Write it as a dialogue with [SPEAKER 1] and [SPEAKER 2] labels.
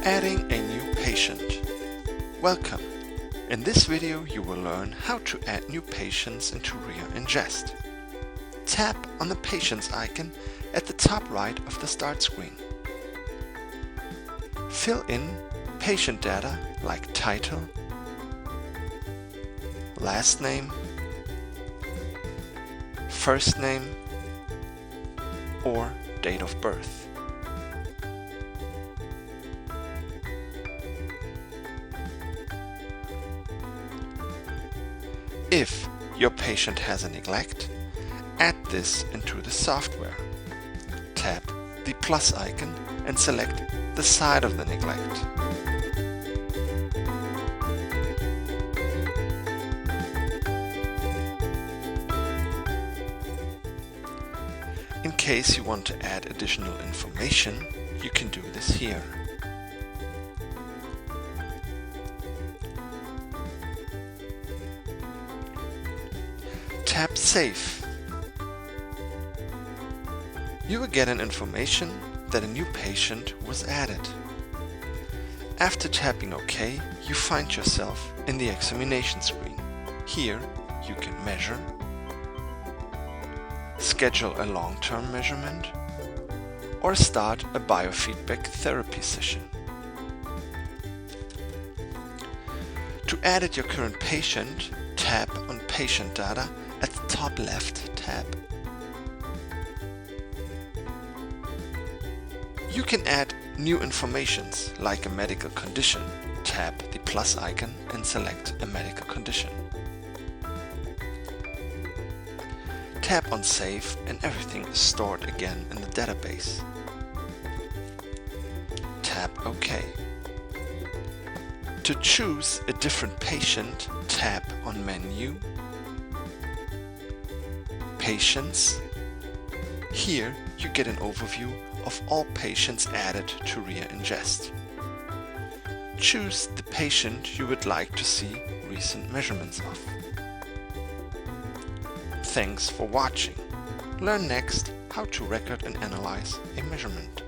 [SPEAKER 1] Adding a new patient. Welcome! In this video you will learn how to add new patients into RehaIngest. Tap on the patients icon at the top right of the start screen. Fill in patient data like title, last name, first name, or date of birth. If your patient has a neglect, add this into the software. Tap the plus icon and select the side of the neglect. In case you want to add additional information, you can do this here. Tap Save. You will get an information that a new patient was added. After tapping OK, you find yourself in the examination screen. Here you can measure, schedule a long-term measurement, or start a biofeedback therapy session. To edit your current patient, tap on Patient Data at the top left tab. You can add new informations like a medical condition. Tap the plus icon and select a medical condition. Tap on Save and everything is stored again in the database. Tap OK. To choose a different patient, tap on Menu, Patients. Here you get an overview of all patients added to RehaIngest. Choose the patient you would like to see recent measurements of. Thanks for watching. Learn next how to record and analyze a measurement.